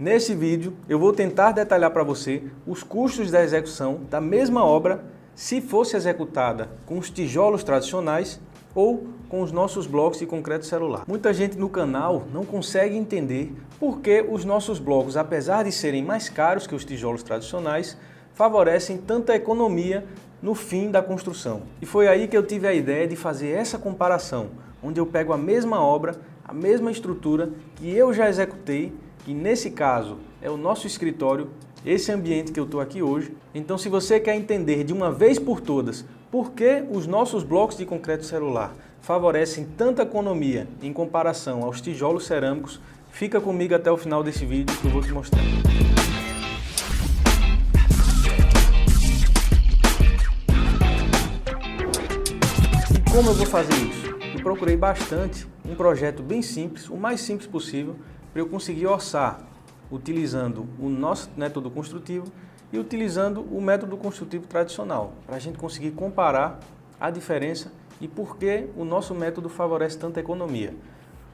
Nesse vídeo eu vou tentar detalhar para você os custos da execução da mesma obra se fosse executada com os tijolos tradicionais ou com os nossos blocos de concreto celular. Muita gente no canal não consegue entender por que os nossos blocos, apesar de serem mais caros que os tijolos tradicionais, favorecem tanta economia no fim da construção. E foi aí que eu tive a ideia de fazer essa comparação, onde eu pego a mesma obra, a mesma estrutura que eu já executei, que nesse caso é o nosso escritório, esse ambiente que eu estou aqui hoje. Então, se você quer entender de uma vez por todas por que os nossos blocos de concreto celular favorecem tanta economia em comparação aos tijolos cerâmicos, fica comigo até o final desse vídeo que eu vou te mostrar. E como eu vou fazer isso? Eu procurei bastante um projeto bem simples, o mais simples possível, para eu conseguir orçar utilizando o nosso método construtivo e utilizando o método construtivo tradicional, para a gente conseguir comparar a diferença e por que o nosso método favorece tanta economia.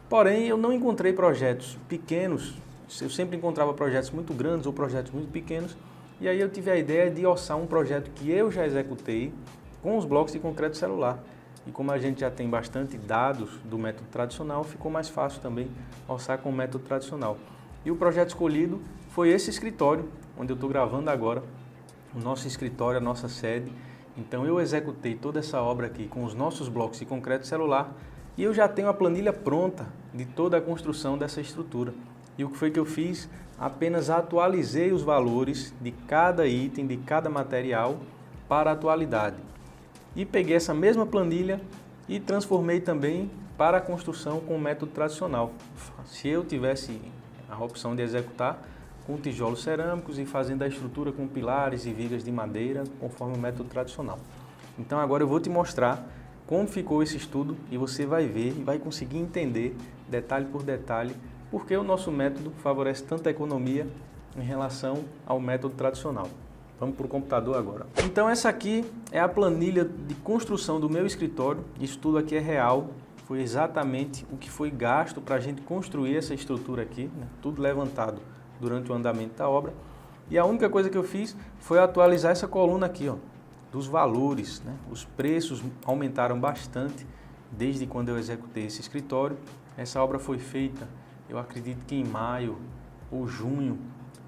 Porém, eu não encontrei projetos pequenos, eu sempre encontrava projetos muito grandes ou projetos muito pequenos, e aí eu tive a ideia de orçar um projeto que eu já executei com os blocos de concreto celular. E como a gente já tem bastante dados do método tradicional, ficou mais fácil também orçar com o método tradicional. E o projeto escolhido foi esse escritório, onde eu estou gravando agora, o nosso escritório, a nossa sede. Então eu executei toda essa obra aqui com os nossos blocos de concreto celular e eu já tenho a planilha pronta de toda a construção dessa estrutura. E o que foi que eu fiz? Apenas atualizei os valores de cada item, de cada material para a atualidade. E peguei essa mesma planilha e transformei também para a construção com o método tradicional. Se eu tivesse a opção de executar com tijolos cerâmicos e fazendo a estrutura com pilares e vigas de madeira, conforme o método tradicional. Então agora eu vou te mostrar como ficou esse estudo e você vai ver e vai conseguir entender, detalhe por detalhe, por que o nosso método favorece tanta economia em relação ao método tradicional. Vamos para o computador agora. Então essa aqui é a planilha de construção do meu escritório. Isso tudo aqui é real. Foi exatamente o que foi gasto para a gente construir essa estrutura aqui, né? Tudo levantado durante o andamento da obra. E a única coisa que eu fiz foi atualizar essa coluna aqui, ó, dos valores, né? Os preços aumentaram bastante desde quando eu executei esse escritório. Essa obra foi feita, eu acredito que em maio ou junho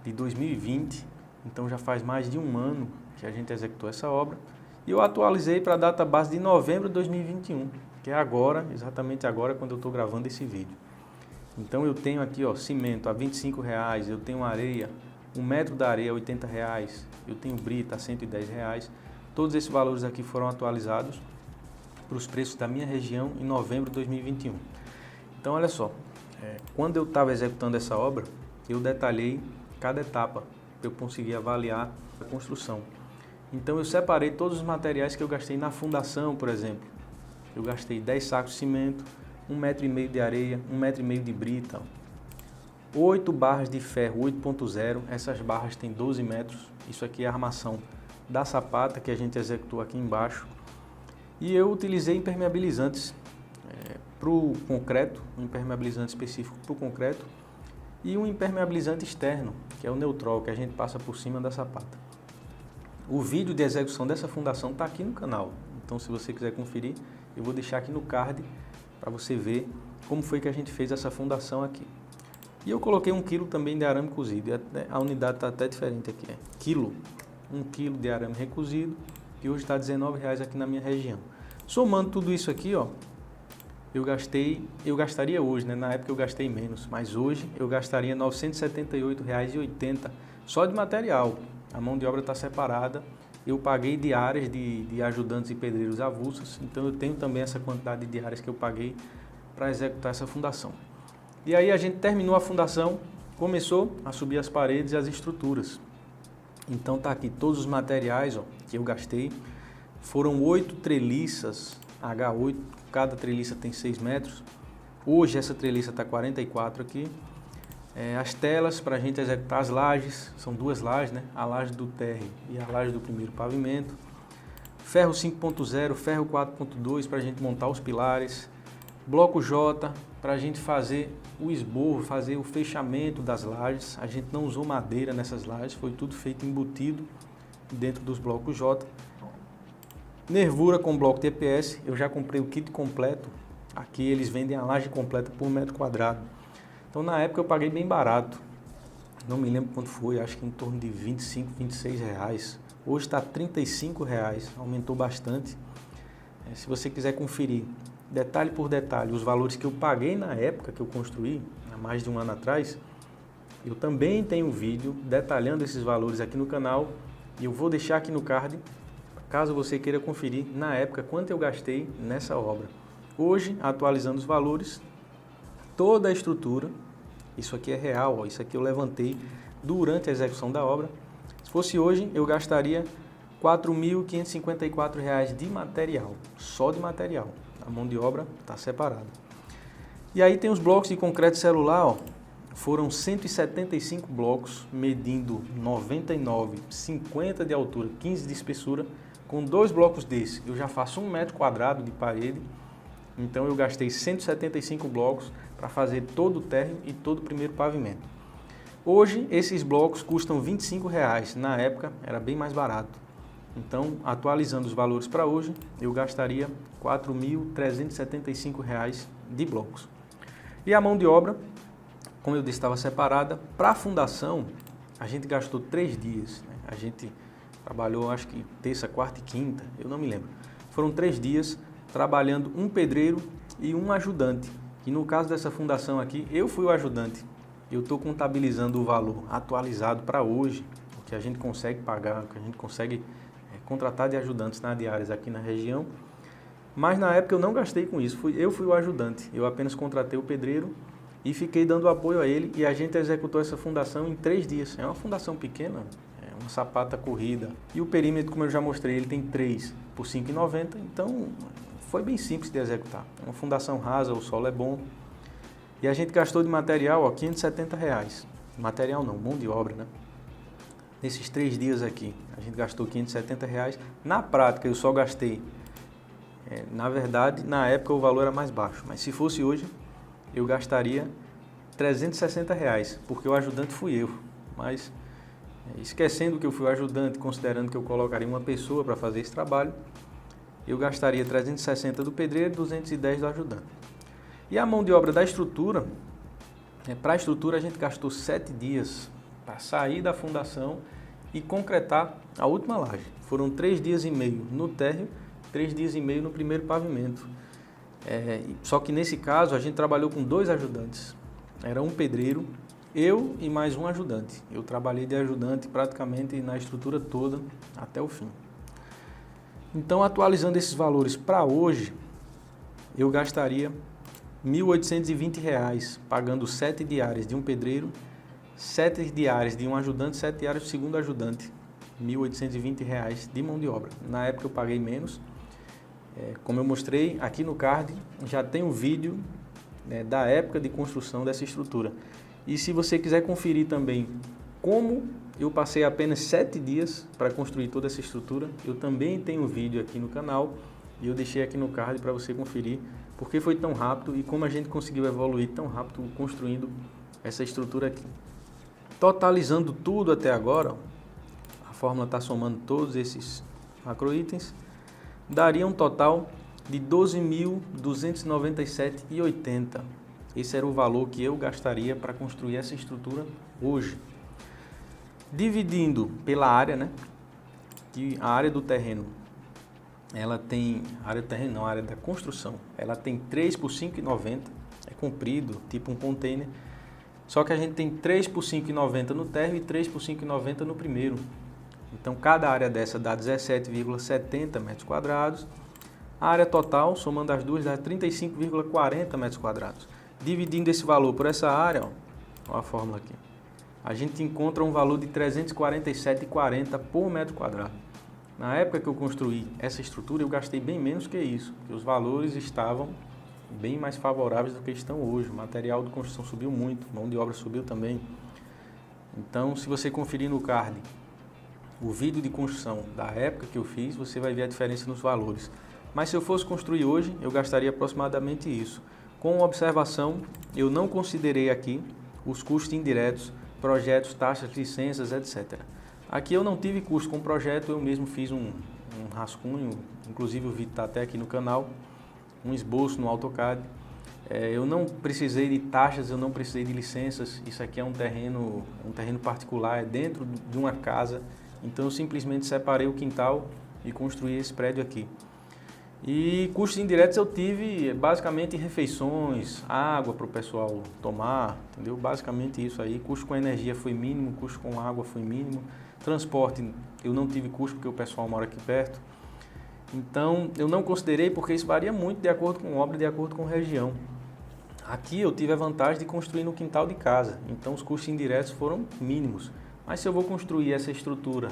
de 2020. Então já faz mais de um ano que a gente executou essa obra. E eu atualizei para a data base de novembro de 2021, que é agora, exatamente agora, quando eu estou gravando esse vídeo. Então eu tenho aqui, ó, cimento a R$25, eu tenho areia, 1 metro da areia a R$80, eu tenho brita a R$110. Todos esses valores aqui foram atualizados para os preços da minha região em novembro de 2021. Então olha só, quando eu estava executando essa obra, eu detalhei cada etapa para eu conseguir avaliar a construção. Então eu separei todos os materiais que eu gastei na fundação, por exemplo. Eu gastei 10 sacos de cimento, 1,5 m de areia, 1,5 m de brita, 8 barras de ferro 8.0, essas barras têm 12 metros, isso aqui é a armação da sapata que a gente executou aqui embaixo. E eu utilizei impermeabilizantes para o concreto, um impermeabilizante específico para o concreto, e um impermeabilizante externo, que é o Neutrol, que a gente passa por cima da sapata. O vídeo de execução dessa fundação está aqui no canal, então se você quiser conferir, eu vou deixar aqui no card para você ver como foi que a gente fez essa fundação aqui. E eu coloquei 1 kg também de arame cozido, a unidade está até diferente aqui, 1 kg de arame recozido, que hoje está R$19 aqui na minha região. Somando tudo isso aqui, ó, eu gastaria hoje, né? Na época eu gastei menos, mas hoje eu gastaria R$ 978,80 só de material. A mão de obra está separada, eu paguei diárias de ajudantes e pedreiros avulsas, então eu tenho também essa quantidade de diárias que eu paguei para executar essa fundação. E aí a gente terminou a fundação, começou a subir as paredes e as estruturas. Então tá aqui todos os materiais, ó, que eu gastei, foram 8 treliças H8, cada treliça tem 6 metros. Hoje essa treliça está 44 aqui. As telas para a gente executar as lajes, são 2 lajes, né? A laje do térreo e a laje do primeiro pavimento. Ferro 5.0, ferro 4.2 para a gente montar os pilares. Bloco J, para a gente fazer o esborro, fazer o fechamento das lajes. A gente não usou madeira nessas lajes, foi tudo feito embutido dentro dos blocos J. Nervura com bloco TPS, eu já comprei o kit completo. Aqui eles vendem a laje completa por metro quadrado. Então na época eu paguei bem barato. Não me lembro quanto foi, acho que em torno de 25, 26 reais. Hoje está 35 reais, aumentou bastante. Se você quiser conferir detalhe por detalhe os valores que eu paguei na época que eu construí, há mais de um ano atrás, eu também tenho um vídeo detalhando esses valores aqui no canal e eu vou deixar aqui no card, caso você queira conferir na época quanto eu gastei nessa obra. Hoje, atualizando os valores, toda a estrutura, isso aqui é real, ó, isso aqui eu levantei durante a execução da obra. Se fosse hoje, eu gastaria R$ 4.554 de material, só de material. A mão de obra está separada. E aí tem os blocos de concreto celular, ó. Foram 175 blocos, medindo 99, 50 de altura, 15 de espessura. Com 2 blocos desses, eu já faço 1 metro quadrado de parede. Então eu gastei 175 blocos para fazer todo o térreo e todo o primeiro pavimento. Hoje, esses blocos custam R$ 25 reais. Na época, era bem mais barato. Então, atualizando os valores para hoje, eu gastaria R$ 4.375 de blocos. E a mão de obra, como eu disse, estava separada. Para a fundação, a gente gastou 3 dias. Né? A gente trabalhou, acho que terça, quarta e quinta, eu não me lembro. Foram 3 dias trabalhando um pedreiro e um ajudante. E no caso dessa fundação aqui, eu fui o ajudante. Eu estou contabilizando o valor atualizado para hoje, o que a gente consegue pagar, o que a gente consegue contratar de ajudantes na diárias aqui na região, mas na época eu não gastei com isso, eu fui o ajudante, eu apenas contratei o pedreiro e fiquei dando apoio a ele e a gente executou essa fundação em 3 dias. É uma fundação pequena, é uma sapata corrida e o perímetro, como eu já mostrei, ele tem 3 por 5,90, então foi bem simples de executar. É uma fundação rasa, o solo é bom e a gente gastou de material R$ 570 reais. Material não, mão de obra, né? Nesses 3 dias aqui, a gente gastou R$ 570 reais. Na prática, eu só gastei, na verdade, na época o valor era mais baixo, mas se fosse hoje, eu gastaria R$ 360 reais, porque o ajudante fui eu. Mas, esquecendo que eu fui o ajudante, considerando que eu colocaria uma pessoa para fazer esse trabalho, eu gastaria 360 do pedreiro e 210 do ajudante. E a mão de obra da estrutura, para a estrutura a gente gastou 7 dias para sair da fundação e concretar a última laje. Foram 3 dias e meio no térreo, 3 dias e meio no primeiro pavimento. Só que nesse caso a gente trabalhou com 2 ajudantes. Era um pedreiro, eu e mais um ajudante. Eu trabalhei de ajudante praticamente na estrutura toda até o fim. Então, atualizando esses valores para hoje, eu gastaria R$ 1.820 reais, pagando 7 diárias de um pedreiro, 7 diárias de um ajudante, 7 diárias do segundo ajudante, R$ 1.820 reais de mão de obra. Na época eu paguei menos, como eu mostrei aqui no card, já tem um vídeo da época de construção dessa estrutura. E se você quiser conferir também como eu passei apenas 7 dias para construir toda essa estrutura, eu também tenho um vídeo aqui no canal e eu deixei aqui no card para você conferir porque foi tão rápido e como a gente conseguiu evoluir tão rápido construindo essa estrutura aqui. Totalizando tudo até agora, a fórmula está somando todos esses macroitens, daria um total de R$ 12.297,80. Esse era o valor que eu gastaria para construir essa estrutura hoje. Dividindo pela área, né? Que a área do terreno, ela tem, a área da construção, ela tem 3 por 5,90, é comprido, tipo um container. Só que a gente tem 3 por 5,90 no térreo e 3 por 5,90 no primeiro. Então, cada área dessa dá 17,70 metros quadrados. A área total, somando as duas, dá 35,40 metros quadrados. Dividindo esse valor por essa área, ó a fórmula aqui, a gente encontra um valor de 347,40 por metro quadrado. Na época que eu construí essa estrutura, eu gastei bem menos que isso, porque os valores estavam bem mais favoráveis do que estão hoje. O material de construção subiu muito, mão de obra subiu também. Então, se você conferir no card o vídeo de construção da época que eu fiz, você vai ver a diferença nos valores. Mas se eu fosse construir hoje, eu gastaria aproximadamente isso. Com observação, eu não considerei aqui os custos indiretos, projetos, taxas, licenças, etc. Aqui eu não tive custo com o projeto, eu mesmo fiz um rascunho, inclusive o vídeo está até aqui no canal, um esboço no AutoCAD. Eu não precisei de taxas, eu não precisei de licenças, isso aqui é um terreno particular, é dentro de uma casa, então eu simplesmente separei o quintal e construí esse prédio aqui. E custos indiretos eu tive basicamente refeições, água para o pessoal tomar, entendeu? Basicamente isso aí. Custo com energia foi mínimo, custo com água foi mínimo. Transporte eu não tive custo porque o pessoal mora aqui perto. Então eu não considerei porque isso varia muito de acordo com obra, de acordo com região. Aqui eu tive a vantagem de construir no quintal de casa, então os custos indiretos foram mínimos. Mas se eu vou construir essa estrutura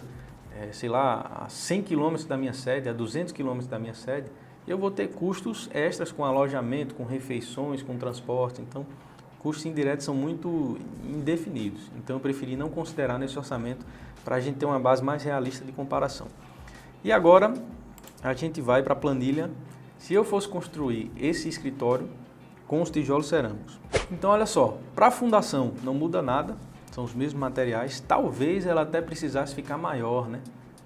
sei lá, a 100 km da minha sede, a 200 km da minha sede, eu vou ter custos extras com alojamento, com refeições, com transporte. Então, custos indiretos são muito indefinidos. Então, eu preferi não considerar nesse orçamento para a gente ter uma base mais realista de comparação. E agora, a gente vai para a planilha. Se eu fosse construir esse escritório com os tijolos cerâmicos. Então, olha só, para a fundação não muda nada. São os mesmos materiais, talvez ela até precisasse ficar maior, né?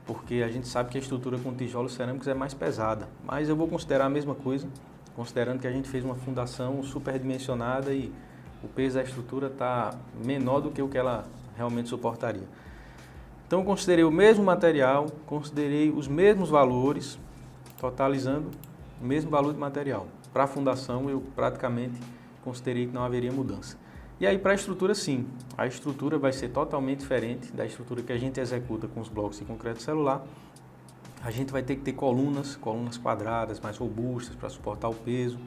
Porque a gente sabe que a estrutura com tijolos cerâmicos é mais pesada. Mas eu vou considerar a mesma coisa, considerando que a gente fez uma fundação superdimensionada e o peso da estrutura está menor do que o que ela realmente suportaria. Então eu considerei o mesmo material, considerei os mesmos valores, totalizando o mesmo valor de material. Para a fundação eu praticamente considerei que não haveria mudança. E aí para a estrutura sim, a estrutura vai ser totalmente diferente da estrutura que a gente executa com os blocos de concreto celular. A gente vai ter que ter colunas quadradas, mais robustas para suportar o peso.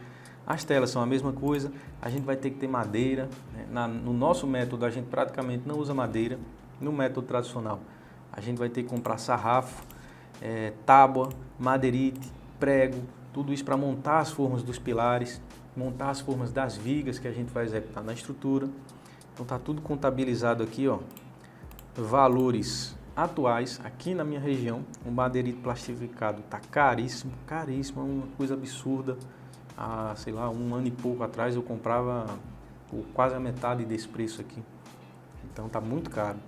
As telas são a mesma coisa, a gente vai ter que ter madeira. No nosso método a gente praticamente não usa madeira, no método tradicional a gente vai ter que comprar sarrafo, tábua, madeirite, prego, tudo isso para montar as formas dos pilares, montar as formas das vigas que a gente vai executar na estrutura. Então está tudo contabilizado aqui, ó. Valores atuais aqui na minha região. O madeirite plastificado está caríssimo, caríssimo, é uma coisa absurda. Há, sei lá, um ano e pouco atrás eu comprava por quase a metade desse preço aqui. Então está muito caro.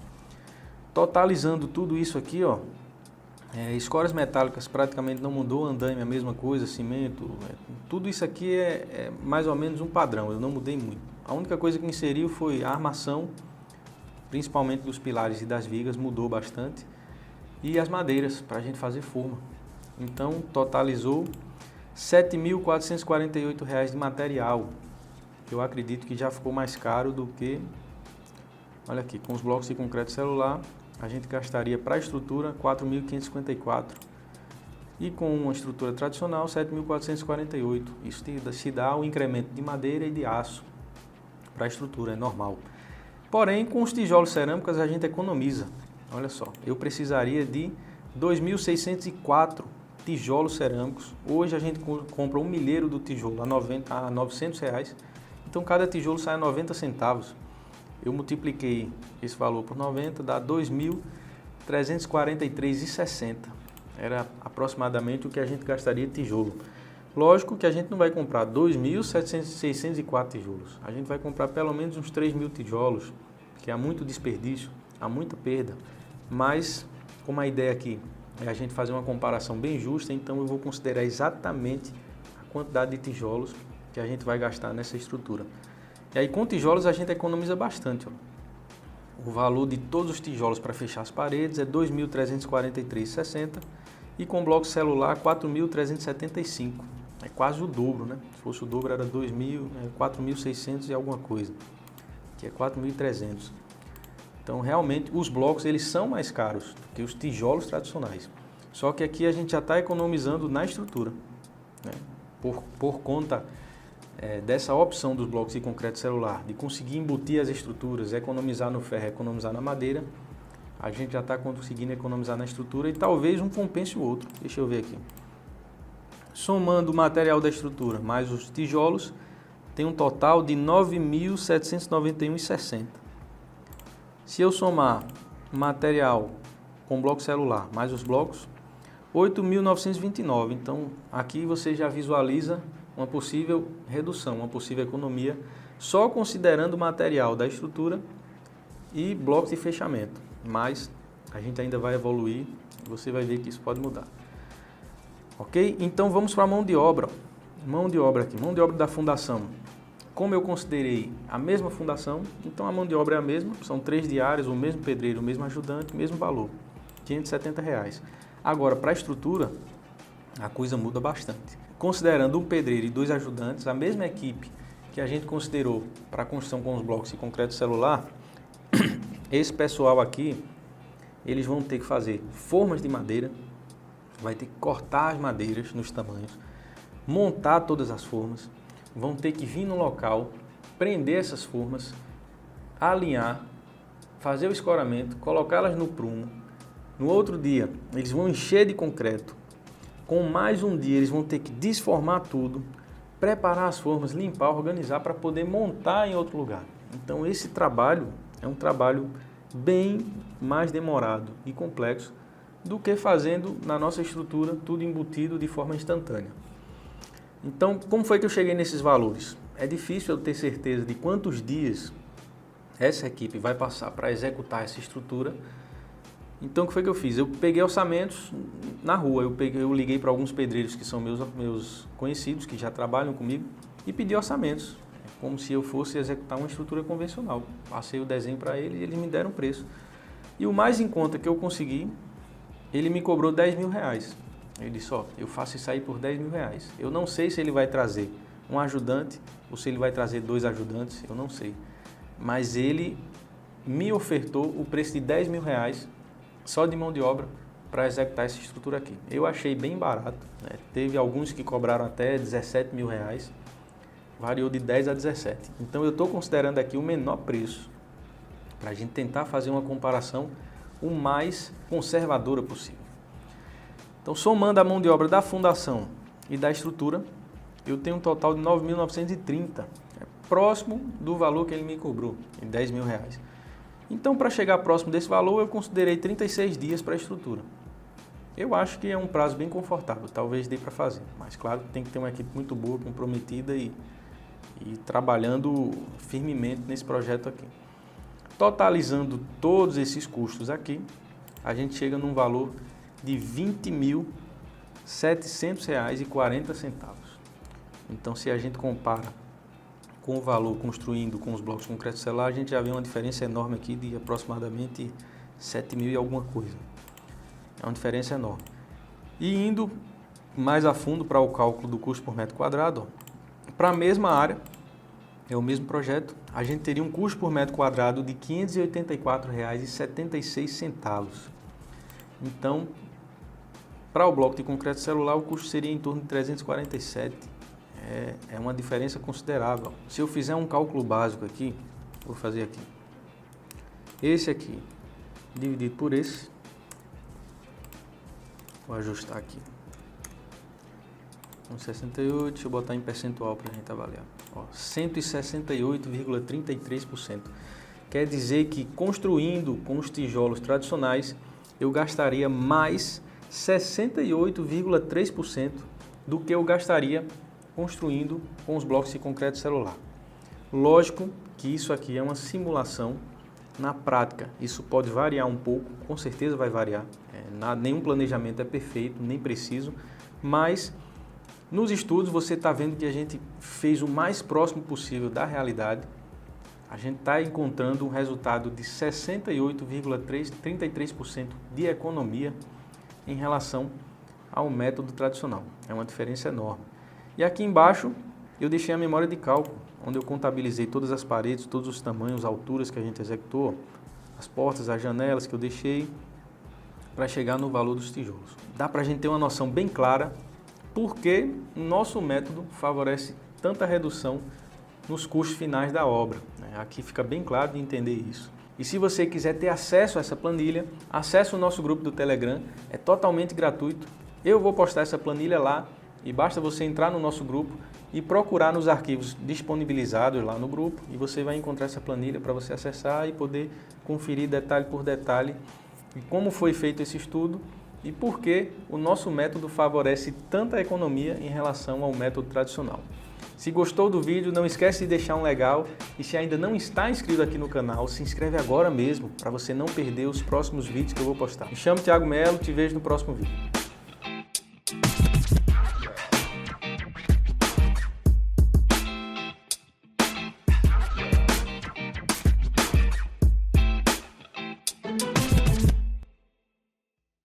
Totalizando tudo isso aqui, ó. Escórias metálicas praticamente não mudou, andaime a mesma coisa, cimento, tudo isso aqui é mais ou menos um padrão, eu não mudei muito. A única coisa que inseriu foi a armação, principalmente dos pilares e das vigas, mudou bastante, e as madeiras para a gente fazer forma. Então totalizou R$ 7.448 de material, que eu acredito que já ficou mais caro do que, olha aqui, com os blocos de concreto celular, a gente gastaria para a estrutura R$ 4.554 e com uma estrutura tradicional R$ 7.448. Isso se dá o incremento de madeira e de aço para a estrutura, é normal. Porém, com os tijolos cerâmicos a gente economiza. Olha só, eu precisaria de 2.604 tijolos cerâmicos. Hoje a gente compra um milheiro do tijolo a R$ 900, então cada tijolo sai a 90 centavos. Eu multipliquei esse valor por 90, dá R$ 2.343,60. Era aproximadamente o que a gente gastaria de tijolo. Lógico que a gente não vai comprar 2.604 tijolos. A gente vai comprar pelo menos uns 3.000 tijolos, que há muito desperdício, há muita perda. Mas, como a ideia aqui é a gente fazer uma comparação bem justa, então eu vou considerar exatamente a quantidade de tijolos que a gente vai gastar nessa estrutura. E aí com tijolos a gente economiza bastante. Ó. O valor de todos os tijolos para fechar as paredes é R$ 2.343,60 e com bloco celular R$ 4.375. É quase o dobro, né? Se fosse o dobro era 4.600 e alguma coisa, que é 4.300. Então realmente os blocos eles são mais caros do que os tijolos tradicionais. Só que aqui a gente já está economizando na estrutura, né? Por conta dessa opção dos blocos de concreto celular, de conseguir embutir as estruturas, economizar no ferro, economizar na madeira, a gente já está conseguindo economizar na estrutura e talvez um compense o outro. Deixa eu ver aqui. Somando o material da estrutura mais os tijolos, tem um total de R$ 9.791,60. Se eu somar material com bloco celular mais os blocos, 8.929. Então, aqui você já visualiza uma possível redução, uma possível economia, só considerando o material da estrutura e blocos de fechamento. Mas a gente ainda vai evoluir e você vai ver que isso pode mudar. Ok? Então, vamos para a mão de obra. Mão de obra aqui, mão de obra da fundação. Como eu considerei a mesma fundação, então a mão de obra é a mesma, são 3 diários, o mesmo pedreiro, o mesmo ajudante, o mesmo valor, R$ 570. Agora, para a estrutura, a coisa muda bastante. Considerando um pedreiro e 2 ajudantes, a mesma equipe que a gente considerou para a construção com os blocos de concreto celular, esse pessoal aqui, eles vão ter que fazer formas de madeira, vai ter que cortar as madeiras nos tamanhos, montar todas as formas, vão ter que vir no local, prender essas formas, alinhar, fazer o escoramento, colocá-las no prumo. No outro dia, eles vão encher de concreto. Com mais um dia, eles vão ter que desformar tudo, preparar as formas, limpar, organizar para poder montar em outro lugar. Então, esse trabalho é um trabalho bem mais demorado e complexo do que fazendo na nossa estrutura tudo embutido de forma instantânea. Então, como foi que eu cheguei nesses valores? É difícil eu ter certeza de quantos dias essa equipe vai passar para executar essa estrutura. Então, o que foi que eu fiz? Eu peguei orçamentos na rua, eu liguei para alguns pedreiros que são meus conhecidos, que já trabalham comigo, e pedi orçamentos, como se eu fosse executar uma estrutura convencional. Passei o desenho para eles e eles me deram preço. E o mais em conta que eu consegui, ele me cobrou R$10.000. Ele disse, ó, eu faço isso aí por R$10.000. Eu não sei se ele vai trazer um ajudante ou se ele vai trazer 2 ajudantes, eu não sei. Mas ele me ofertou o preço de R$10.000 só de mão de obra para executar essa estrutura aqui. Eu achei bem barato, né? Teve alguns que cobraram até R$17.000, variou de 10 a 17. Então eu estou considerando aqui o menor preço para a gente tentar fazer uma comparação o mais conservadora possível. Então, somando a mão de obra da fundação e da estrutura, eu tenho um total de 9.930, próximo do valor que ele me cobrou, de R$10.000. Então, para chegar próximo desse valor, eu considerei 36 dias para a estrutura. Eu acho que é um prazo bem confortável, talvez dê para fazer, mas claro, tem que ter uma equipe muito boa, comprometida e trabalhando firmemente nesse projeto aqui. Totalizando todos esses custos aqui, a gente chega num valor de R$ 20.700,40. Então, se a gente compara com o valor construindo com os blocos de concreto celular, a gente já vê uma diferença enorme aqui de aproximadamente 7.000 e alguma coisa. É uma diferença enorme. E indo mais a fundo para o cálculo do custo por metro quadrado, para a mesma área, é o mesmo projeto, a gente teria um custo por metro quadrado de R$ 584,76. Então, para o bloco de concreto celular, o custo seria em torno de 347. É uma diferença considerável. Se eu fizer um cálculo básico aqui, vou fazer aqui. Esse aqui, dividido por esse. Vou ajustar aqui. 1,68, deixa eu botar em percentual para a gente avaliar. 168,33%. Quer dizer que construindo com os tijolos tradicionais, eu gastaria mais 68,3% do que eu gastaria construindo com os blocos de concreto celular. Lógico que isso aqui é uma simulação. Na prática, isso pode variar um pouco, com certeza vai variar. Nenhum planejamento é perfeito, nem preciso, mas nos estudos você está vendo que a gente fez o mais próximo possível da realidade. A gente está encontrando um resultado de 68,33% de economia em relação ao método tradicional. É uma diferença enorme. E aqui embaixo eu deixei a memória de cálculo, onde eu contabilizei todas as paredes, todos os tamanhos, alturas que a gente executou, as portas, as janelas que eu deixei, para chegar no valor dos tijolos. Dá para a gente ter uma noção bem clara porque o nosso método favorece tanta redução nos custos finais da obra. Aqui fica bem claro de entender isso. E se você quiser ter acesso a essa planilha, acesse o nosso grupo do Telegram, é totalmente gratuito. Eu vou postar essa planilha lá e basta você entrar no nosso grupo e procurar nos arquivos disponibilizados lá no grupo e você vai encontrar essa planilha para você acessar e poder conferir detalhe por detalhe como foi feito esse estudo e por que o nosso método favorece tanta economia em relação ao método tradicional. Se gostou do vídeo, não esquece de deixar um legal e se ainda não está inscrito aqui no canal, se inscreve agora mesmo para você não perder os próximos vídeos que eu vou postar. Me chamo Thiago Melo, te vejo no próximo vídeo.